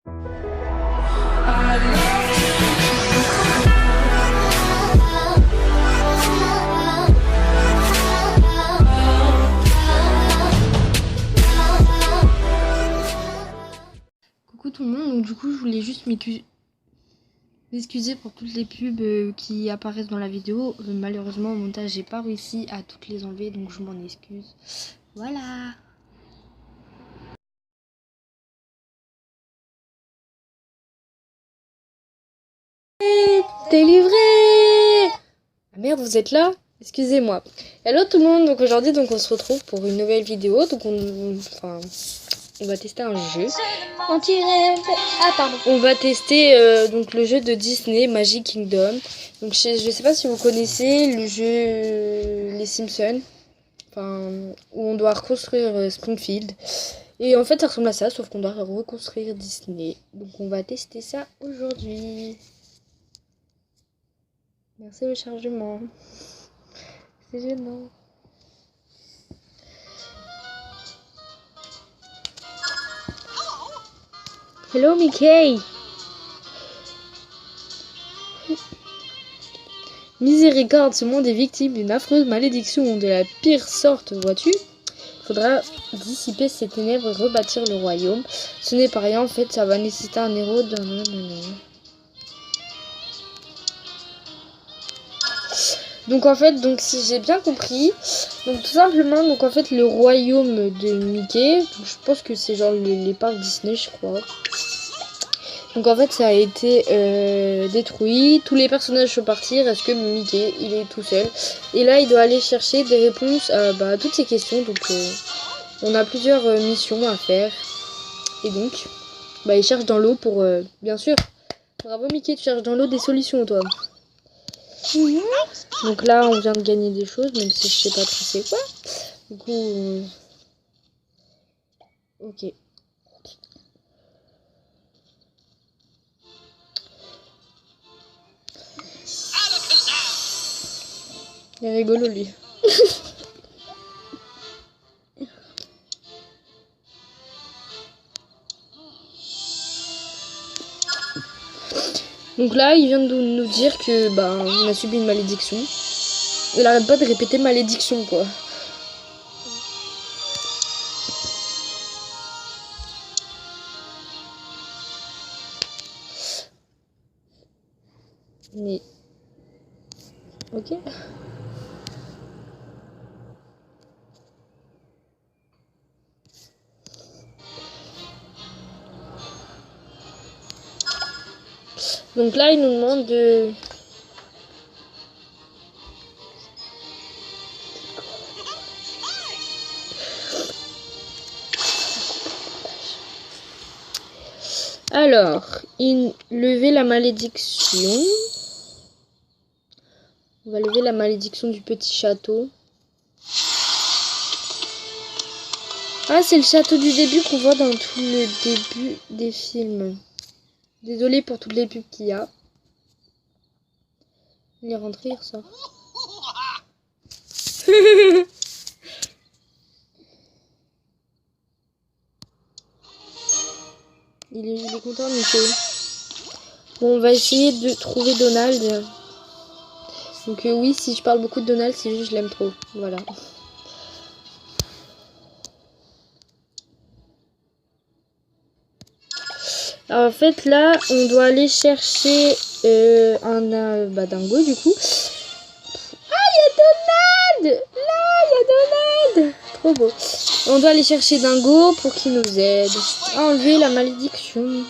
Coucou tout le monde, donc du coup je voulais juste m'excuser pour toutes les pubs qui apparaissent dans la vidéo. Malheureusement au montage j'ai pas réussi à toutes les enlever, donc je m'en excuse. Voilà. T'es livré! Ah merde, vous êtes là? Excusez-moi. Hello tout le monde, donc aujourd'hui on se retrouve pour une nouvelle vidéo. Donc on va tester un jeu. On va tester donc le jeu de Disney, Magic Kingdom. Donc je sais pas si vous connaissez le jeu Les Simpsons. Enfin, où on doit reconstruire Springfield. Et en fait ça ressemble à ça, sauf qu'on doit reconstruire Disney. Donc on va tester ça aujourd'hui. Merci le chargement. C'est gênant. Hello Mickey. Miséricorde, ce monde est victime d'une affreuse malédiction de la pire sorte, vois-tu? Il faudra dissiper ces ténèbres et rebâtir le royaume. Ce n'est pas rien, en fait, ça va nécessiter un héros d'un... Donc en fait, donc si j'ai bien compris, donc tout simplement, donc en fait le royaume de Mickey, je pense que c'est genre les parcs Disney, je crois. Donc en fait ça a été détruit, tous les personnages sont partis, reste que Mickey, il est tout seul. Et là il doit aller chercher des réponses à toutes ces questions, donc on a plusieurs missions à faire. Et donc, il cherche dans l'eau pour, bien sûr, bravo Mickey, tu cherches dans l'eau des solutions toi. Donc là on vient de gagner des choses, même si je sais pas trop c'est quoi. Du coup, ok. Il est rigolo lui. Donc là, il vient de nous dire que on a subi une malédiction. Il arrête pas de répéter malédiction quoi. Mais ok. Donc là, il nous demande de... Alors, lever la malédiction. On va lever la malédiction du petit château. Ah, c'est le château du début qu'on voit dans tout le début des films. Désolée pour toutes les pubs qu'il y a. Il est rentré, il ressort. il est content, Mickey. Bon, on va essayer de trouver Donald. Donc oui, si je parle beaucoup de Donald, c'est juste que je l'aime trop. Voilà. Alors, en fait, là, on doit aller chercher un dingo, du coup. Ah, il y a Donald! Là, il y a Donald! Trop beau. On doit aller chercher Dingo pour qu'il nous aide à enlever la malédiction.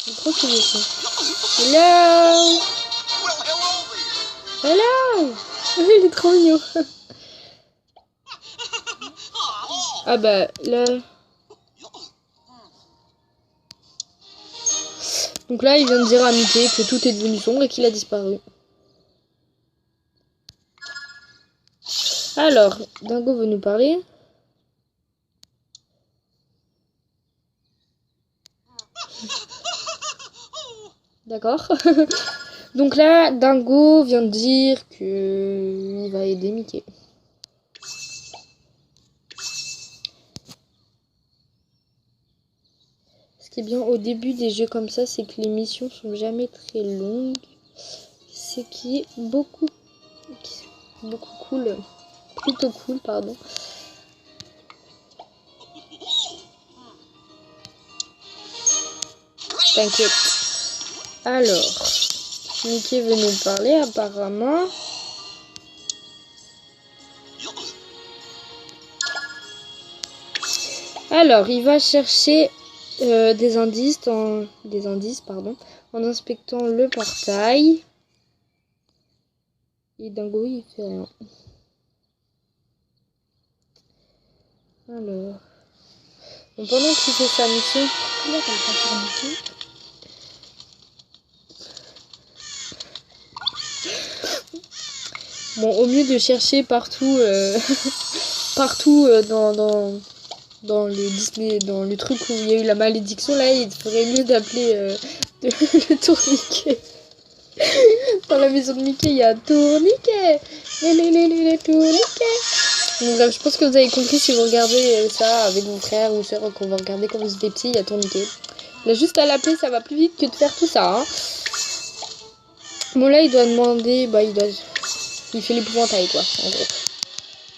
C'est trop cool ça. Hello! Hello! Il est trop mignon. Ah bah là. Donc là, il vient de dire à Mickey que tout est devenu sombre et qu'il a disparu. Alors, Dingo veut nous parler. D'accord. Donc là, Dingo vient de dire que il va aider Mickey. Ce qui est bien au début des jeux comme ça, c'est que les missions sont jamais très longues. Ce qui est beaucoup cool. Plutôt cool, pardon. T'inquiète. Alors, Mickey veut nous parler apparemment. Alors, il va chercher des indices, en inspectant le portail. Et Dingo, il fait rien. Alors, donc pendant qu'il fait sa mission, bon, au mieux de chercher partout, dans le Disney, dans le truc où il y a eu la malédiction, là, il ferait mieux d'appeler le tourniquet. Dans la maison de Mickey, il y a un tourniquet. Les tourniquets. Donc, je pense que vous avez compris si vous regardez ça avec vos frères ou soeurs qu'on va regarder quand vous étiez petits, il y a tourniquet. Là, juste à l'appeler, ça va plus vite que de faire tout ça. Hein. Bon, là, il doit demander, il fait l'épouvantail, quoi, en gros.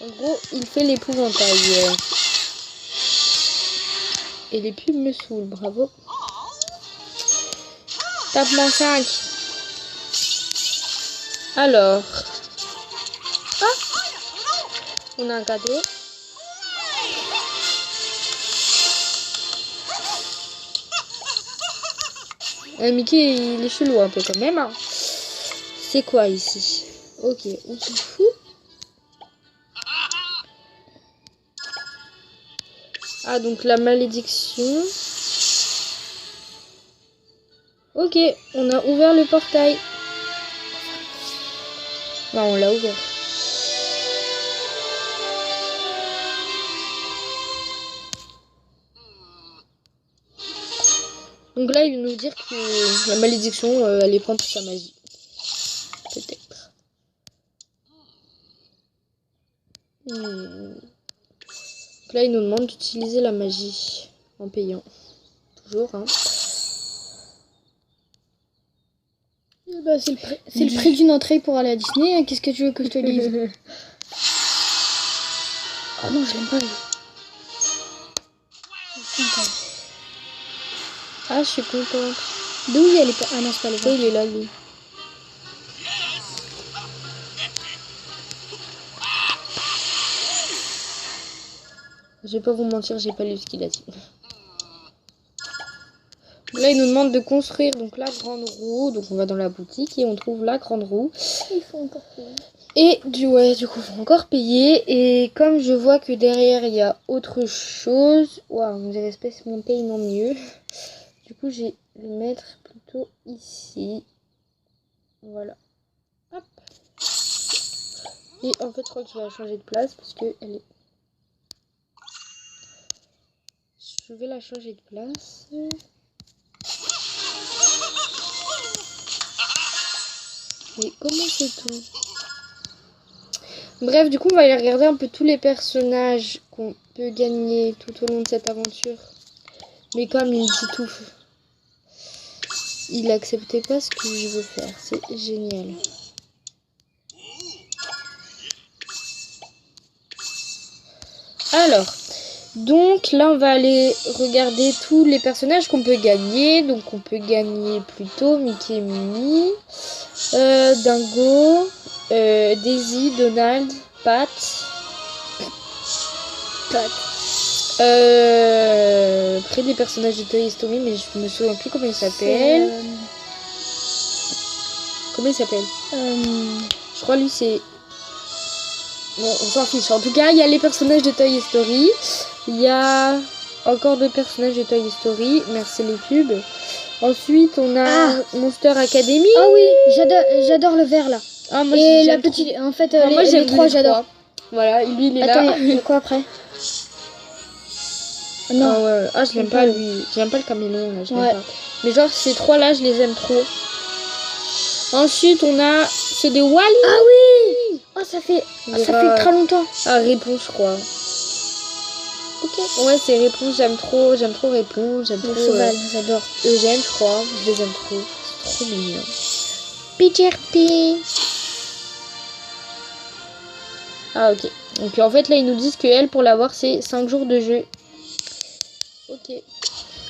En gros, il fait l'épouvantail. Et les pubs me saoulent, bravo. Tape-moi 5. Alors. Ah, on a un cadeau. Mickey, il est chelou un peu quand même. Hein. C'est quoi ici? Ok, on s'en fout. Ah, donc la malédiction. Ok, on a ouvert le portail. Non, on l'a ouvert. Donc là, il veut nous dire que la malédiction allait prendre toute sa magie. Peut-être. Donc là, il nous demande d'utiliser la magie en payant. Toujours, hein. Bah, c'est le prix d'une entrée pour aller à Disney. Hein. Qu'est-ce que tu veux que je te dise? Oh non, je l'aime pas. Ah, je suis contente. D'où elle est pas? Ah non, c'est pas le vrai. Il est là, lui. Je vais pas vous mentir, j'ai pas lu ce qu'il a dit. Là, il nous demande de construire donc la grande roue. Donc, on va dans la boutique et on trouve la grande roue. Il faut encore payer. Et du coup, il faut encore payer. Et comme je vois que derrière, il y a autre chose. Waouh, on dirait Space Mountain en mieux. Du coup, je vais le mettre plutôt ici. Voilà. Hop. Et en fait, je crois que je vais la changer de place parce que elle est... Je vais la changer de place. Mais comment c'est tout? Bref, du coup, on va aller regarder un peu tous les personnages qu'on peut gagner tout au long de cette aventure. Mais comme il dit tout, il acceptait pas ce que je veux faire. C'est génial. Alors, donc là, on va aller regarder tous les personnages qu'on peut gagner. Donc, on peut gagner plutôt Mickey et Minnie. Dingo, Daisy, Donald, Pat. Après des personnages de Toy Story, mais je me souviens plus comment il s'appelle. Comment il s'appelle? Je crois lui c'est... Bon, on s'en fiche. En tout cas, il y a les personnages de Toy Story. Il y a encore deux personnages de Toy Story. Merci les pubs. Ensuite, on a Monster Academy. Ah oui, j'adore le vert là. Ah, moi, et la petite, en fait, moi, les trois, j'adore. Voilà, lui, il est Attends, là. il y a quoi après? Non. Ah, ouais. Ah, je l'aime pas lui. J'aime pas le caméléon là, je l'aime pas. Mais genre, ces trois là, je les aime trop. Ensuite, on a ceux de Wally. Ah oui. Oh, ça fait très longtemps. Ah, réponse, je crois. Ok. Ouais, c'est réponse, j'aime trop réponse, j'aime Le trop cheval, j'adore. Eugène, je crois, je les aime trop. C'est trop mignon. Peter P. Ah, ok. Donc en fait, là, ils nous disent que elle, pour l'avoir, c'est 5 jours de jeu. Ok.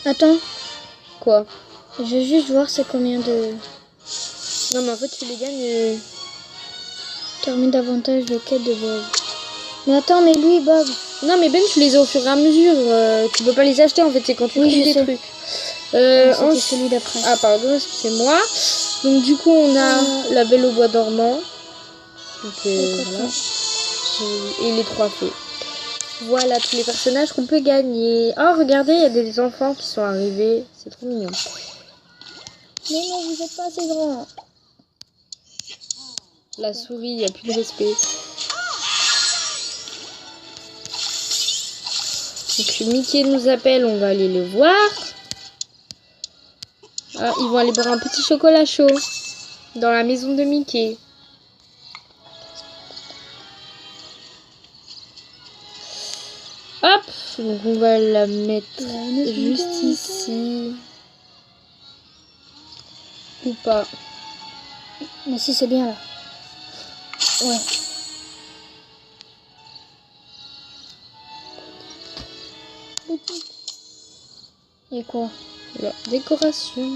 Attends, Quoi? je veux juste voir c'est combien de... Non, mais en fait, tu les gagnes. Termine davantage de quête de Bob. Mais attends, mais lui, Bob. Non, mais Ben, tu les as au fur et à mesure. Tu peux pas les acheter, en fait, c'est quand tu Oui, trouves je des sais. trucs. C'était celui d'après. Ah, pardon, excusez-moi. Donc, du coup, on a la Belle au bois dormant. Donc, voilà. Et les 3 fées. Voilà tous les personnages qu'on peut gagner. Oh, regardez, il y a des enfants qui sont arrivés. C'est trop mignon. Mais non, vous êtes pas assez grand. La souris, il n'y a plus de respect. Donc, Mickey nous appelle, on va aller le voir. Ah, ils vont aller boire un petit chocolat chaud dans la maison de Mickey. Hop, donc on va la mettre juste ici. Ou pas. Mais si, c'est bien là. Ouais. Et quoi? La décoration.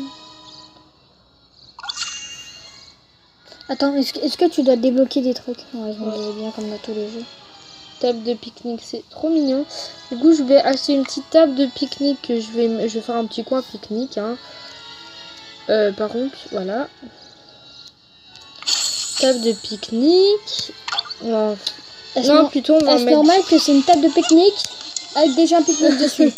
Attends, est-ce que tu dois débloquer des trucs? Ouais, je me disais bien comme dans tous les jeux. Table de pique-nique, c'est trop mignon. Du coup, je vais acheter une petite table de pique-nique. Je vais faire un petit coin pique-nique. Hein. Par contre, voilà. Table de pique-nique. Non, plutôt on va Est-ce mettre... normal que c'est une table de pique-nique avec déjà un pique-nique dessus?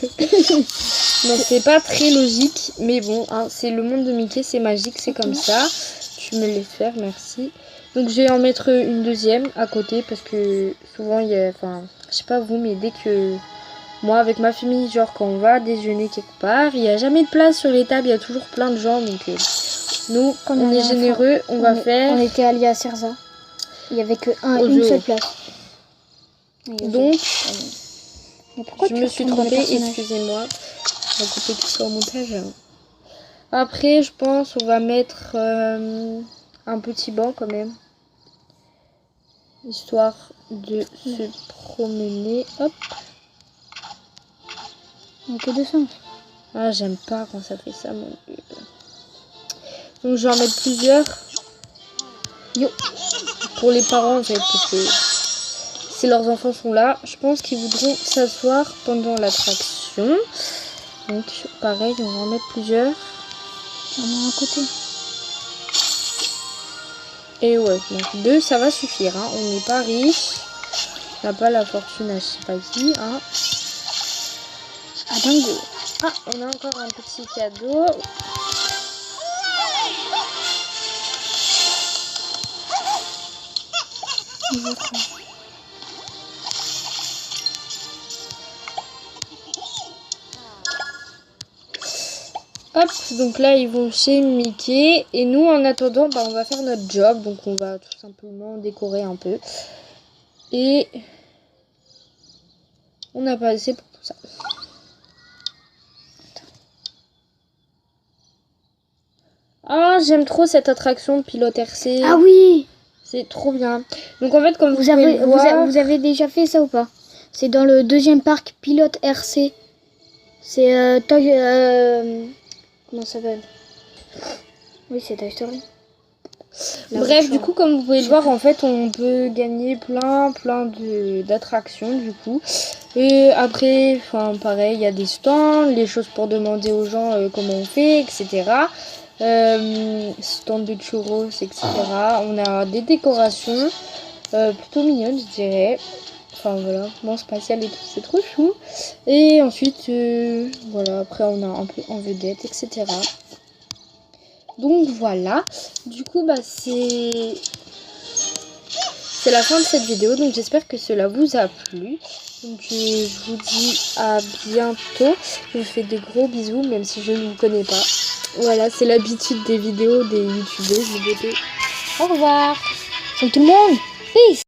Non, c'est pas très logique. Mais bon, hein, c'est le monde de Mickey, c'est magique, c'est comme ça. Tu me laisses faire, merci. Donc je vais en mettre une deuxième à côté parce que souvent il y a, enfin, je sais pas vous, mais dès que moi avec ma famille, genre quand on va déjeuner quelque part, il n'y a jamais de place sur les tables, il y a toujours plein de gens. Donc nous, Comme on est généreux, on va faire. On était allés à Cerza, il y avait que une seule place. Donc, mais pourquoi je me suis trompée, excusez-moi. On va couper tout ça au montage. Après, je pense on va mettre un petit banc quand même. Histoire de se promener. Hop. Il n'y a que 200. Ah, j'aime pas quand ça fait ça, mon Dieu. Donc, je vais en mettre plusieurs. Yo. Pour les parents, en fait, parce que si leurs enfants sont là, je pense qu'ils voudront s'asseoir pendant l'attraction. Donc, pareil, on va en mettre plusieurs. On en a à côté. Et ouais, donc 2, ça va suffire. Hein. On n'est pas riche. On n'a pas la fortune à je sais pas qui. Hein. À dingo. Ah, on a encore un petit cadeau. Hop, donc là ils vont chez Mickey et nous en attendant on va faire notre job, donc on va tout simplement décorer un peu et on n'a pas assez pour tout ça. Ah, j'aime trop cette attraction de pilote RC. Ah oui, c'est trop bien. Donc en fait comme vous avez déjà fait ça ou pas? C'est dans le deuxième parc pilote RC. C'est comment ça s'appelle? Oui, c'est Toy Story. Bref, du coup, comme vous pouvez le voir, en fait, on peut gagner plein d'attractions, du coup. Et après, enfin, pareil, il y a des stands, les choses pour demander aux gens comment on fait, etc. Stand de churros, etc. On a des décorations plutôt mignonnes, je dirais. Enfin voilà, mon spatial et tout, c'est trop chou. Et ensuite, voilà, après on a un peu en vedette, etc. Donc voilà, du coup bah c'est la fin de cette vidéo, donc j'espère que cela vous a plu. Donc je vous dis à bientôt, je vous fais de gros bisous, même si je ne vous connais pas. Voilà, c'est l'habitude des vidéos des youtubeuses de beauté. Au revoir. Salut tout le monde. Peace.